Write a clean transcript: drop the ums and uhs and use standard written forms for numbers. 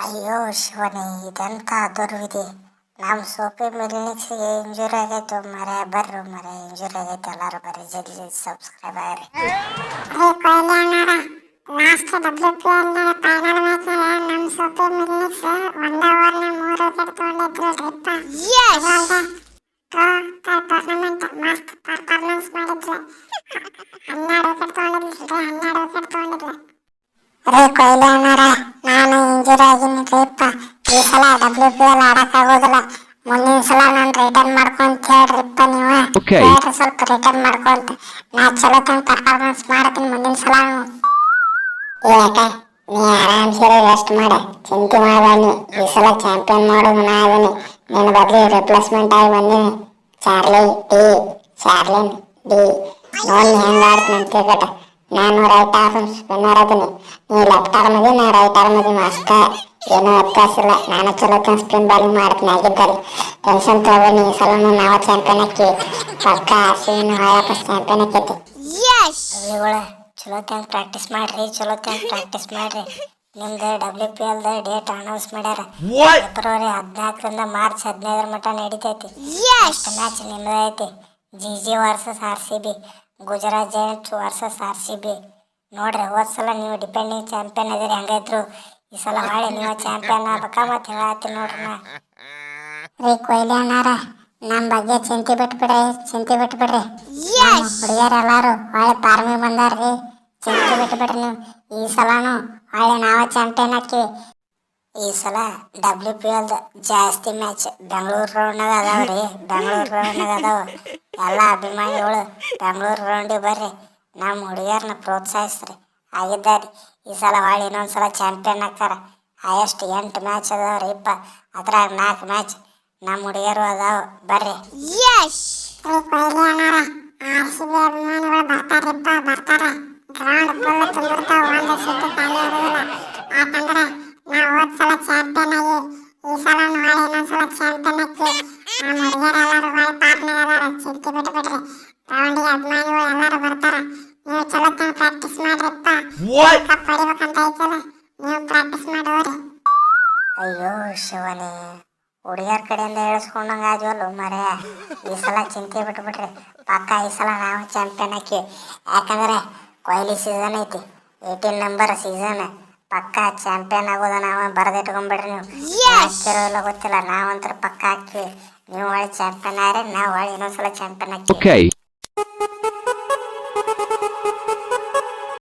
ಅಯ್ಯೋ ಶಿವನೇ, ಇದೆಂತ ದುರ್ವಿಧಿ. ನಮ್ಮ ಸೋಪಿ ಮಿಲ್ನಿಕ್ಸಿಗೆ ಇಂಜುರಿ ಆಗೈತು ಮರೆ. ಬರ್ರು ಮರೆ, ಇಂಜುರಿ ಆಗೈತೆ. ಎಲ್ಲರೂ ಬರ್ರಿ, ಜಲ್ದಿ ಜಲ್ದಿ ಸಬ್ಸ್ಕ್ರೈಬ್ ಆಗ್ರಿ. ಅರೆ ಕೊಹ್ಲಿ ಅಣ್ಣಾರ, ಲಾಸ್ಟ್ WPL ಫೈನಲ್ ಮ್ಯಾಚ್ ನಮ್ಮ ಸೋಪಿ ಮಿಲ್ನಿಕ್ಸ್ 1 ಓವರ್ನ 3 ವಿಕೆಟ್ ತಗೊಂಡಿದ್ರಲ್ರಿಪ್ಪ. ಟೂರ್ನಮೆಂಟ್ ಮಸ್ತ್ ಪರ್ಫಾರ್ಮೆನ್ಸ್ ಮಾಡಿದ್ರು. 12 ವಿಕೆಟ್ ತಗೊಂಡಿದ್ರು. ಅರೆ ಕೊಹ್ಲಿ ಅಣ್ಣಾರ, ನಾನು ಇಂಜುರಿ ಆಗಿನಿಪ್ಪ. ಈ ಸಲ WPL ಆಡಕ್ಕಾಗೋದಿಲ್ಲ. ಮುಂದಿನ ಸಲ ನಾನು ರಿಟರ್ನ್ ಮಾಡ್ಕೊಂತ ಹೇಳ್ರಿಪ್ಪ. ನೀವು ಹೇಳ್ರಿ, ಸ್ವಲ್ಪ ರಿಟರ್ನ್ ಮಾಡ್ಕೊಂತ. ನಾ ಚಲೋ ತಂಗ ಪರ್ಫಾರ್ಮೆನ್ಸ್ ಮಾಡ್ತೀನಿ ಮುಂದಿನ ಸಲ. ಯಾಕ ನೀ ಆರಾಮ್ಸಿರಿ, ರೆಸ್ಟ್ ಮಾಡ, ಚಿಂತೆ ಮಾಡಬಾನಿ. ಈ ಸಲ ಚಾಂಪಿಯನ್ ಮಾಡೋದು ನಾ ಅದೀನಿ. ನಿನ್ನ ಬದಲಿ ರಿಪ್ಲೇಸ್ಮೆಂಟ್ ಆಗಿ ಬಂದೀನಿ. ಚಾರ್ಲಿನ್ ಡಿ ನೋಡಿ ಹೆಂಗೆ ಆಡ್ತೀನಿ ಕ್ರಿಕೆಟ್. ನಾನು ರೈಟ್ ಆರ್ಮ್ ಸ್ಪಿನ್ನರ್ ಅದೀನಿ, ನೀ ಲೆಫ್ಟ್ ಆರ್ಮ್ ಅದಿ, ನಾ ರೈಟ್ ಆರ್ಮ್ ಅದಿ. ಅಷ್ಟ ಏನೂ ವ್ಯತ್ಯಾಸ ಇಲ್ಲ. ನಾನು ಚಲೋ ಸ್ಪಿನ್ ಬಾಲಿಂಗ್ ಮಾಡ್ತೀನಿ. ಆಗಿದ್ದಲ್ಲಿ ಟೆನ್ಷನ್ ತಗೋಬೇಡಿ. ಈ ಸಲ ನಾವು ಚಾಂಪಿಯನ್ ಹಾಕಿ ಪಕ್ಕ RCB ವಾಪಸ್ ಚಾಂಪಿಯನ್ ಹಾಕೈತಿ. ಚಲೋ ತಂಗ ಪ್ರಾಕ್ಟೀಸ್ ಮಾಡ್ರಿ, ನಿಮ್ದು WPL ಡೇಟ್ ಅನೌನ್ಸ್ ಮಾಡ್ಯಾರ. ಫೆಬ್ರವರಿ 14ರಿಂದ ಮಾರ್ಚ್ 15 ಮಟ್ಟ ನಡೀತೈತಿ. ಫಸ್ಟ್ ಮ್ಯಾಚ್ ನಿಮ್ದು ಐತಿ. GG versus RCB, Gujarat Giants versus RCB. ನೋಡ್ರಿ, ಹೋದ ಸಲ ನೀವು ಡಿಪೆಂಡಿಂಗ್ ಚಾಂಪಿಯನ್ ಅದೀರಿ. ಹಂಗಿದ್ರು ಈ ಸಲ ಹೊಳ್ಳಿ ನೀವು ಚಾಂಪಿಯನ್ ಆಗ್ಬೇಕ. ಮತ್ತೆ ಹೇಳತ್ತೀನಿ ನೋಡ್ರಿ ನಾ. ರೀ ಕೊಹ್ಲಿ ಅಣ್ಣಾರ, ನಮ್ಮ ಬಗ್ಗೆ ಚಿಂತೆ ಬಿಟ್ಬಿಡ್ರಿ. ಹುಡುಗಿಯರೆಲ್ಲರೂ ಹೊಳ್ಳಿ ಫಾರ್ಮಿಗೆ ಬಂದಾರ್ರಿ. ಚಿಂತೆ ಬಿಟ್ಬಿಡ್ರಿ ನೀವು. ಈ ಸಲನು ಹೊಳ್ಳಿ ನಾವು ಚಾಂಪಿಯನ್ ಹಾಕಿವಿ. ಈ ಸಲ WPL ಜಾಸ್ತಿ ಮ್ಯಾಚ್ ಬೆಂಗಳೂರು ಗ್ರೌಂಡ್ನಾಗ ಅದಾವ್ರಿ. ಎಲ್ಲ ಅಭಿಮಾನಿಗಳು ಬೆಂಗಳೂರು ಗ್ರೌಂಡಿಗೆ ಬರ್ರಿ, ನಮ್ಮ ಹುಡುಗಿಯರನ್ನ ಪ್ರೋತ್ಸಾಹಿಸ್ರಿ. ಆಗಿದ್ದಾರೆ ಈ ಸಲ ಹೊಳ್ಳಿ ಇನ್ನೊಂದ್ಸಲ ಚಾಂಪಿಯನ್ ಹಾಕ್ತಾರ. ಹೈಯೆಸ್ಟ್ 8 ಮ್ಯಾಚ್ ಅದಾವ್ರಿ ಇಪ್ಪ. ಅದ್ರಾಗ 4 ಮ್ಯಾಚ್ ನಮ್ಮ ಹುಡುಗಿಯರು ಅದಾವ. ಬರ್ರಿ. ಕೊಹ್ಲಿ ಅಣ್ಣಾರ, RCB ಅಭಿಮಾನಿಗಳು ಬರ್ತಾರ. ಗ್ರೌಂಡ್ ಫುಲ್ ತುಂಬಿರ್ತಾವ. ಒಂದು ಸೀಟು ಖಾಲಿ ಇರೋದಿಲ್ಲ. ಯಾಕಂದ್ರೆ ನಾವು ಹೋದ ಸಲ ಚಾಂಪಿಯನ್ ಆಗಿ ಈ ಸಲ ಹೊಳ್ಳಿ ಇನ್ನೊಂದ್ಸಲ ಚಾಂಪಿಯನ್ ಹಾಕಿ ನಮ್ಮ ಹುಡುಗಿಯರೆಲ್ಲರೂ ಹೊಳ್ಳಿ ಪಾರ್ಟ್ನರ್ ಅದಾರ. ಚಿಂತೆ ಬಿಟ್ಬಿಡ್ರಿ. ಗ್ರೌಂಡಿಗೆ ಅಭಿಮಾನಿಗಳು ಎಲ್ಲರೂ ಬರ್ತಾರ. ನೀವು ಚಲೋ ತಂಗ ಪ್ರಾಕ್ಟೀಸ್ ಮಾಡ್ರಿಪ್ಪ. ಕಪ್ ಹೊಡಿಬೇಕಂತ ಐತಲ್ಲ, ನೀವು ಪ್ರಾಕ್ಟೀಸ್ ಮಾಡೋರಿ. ಅಯ್ಯೋ ಶಿವನೇ, ಹುಡುಗಿಯರ ಕಡೆಯಿಂದ ಹೇಳಿಸ್ಕೊಂಡಂಗೆ ಆದ್ವಲ್ಲ ಮರೆ. ಈ ಸಲ ಚಿಂತೆ ಬಿಟ್ಬಿಡ್ರಿ. ಪಕ್ಕ ಈ ಸಲ ನಾವು ಚಾಂಪಿಯನ್ ಹಾಕಿ. ಯಾಕಂದ್ರೆ ಕೊಹ್ಲಿ ಸೀಸನ್ ಐತಿ, 18 ನಂಬರ್ ಸೀಸನ್. ಪಕ್ಕ ಚಾಂಪಿಯನ್ ಆಗೋದ ನಾವು. ಬರೆದಿಟ್ಕೊಂಡ್ಬಿಡ್ರಿ ನೀವು. ಹಾಕಿರೋ ಇಲ್ಲ ಗೊತ್ತಿಲ್ಲ, ನಾವಂತರ ಪಕ್ಕ ಹಾಕಿವಿ. ನೀವು ಹೊಳ್ಳಿ ಚಾಂಪಿಯನ್ ಆದ್ರೆ ನಾವು ಹೊಳ್ಳಿ ಇನ್ನೊಂದ್ಸಲ ಚಾಂಪಿಯನ್ ಹಾಕಿ.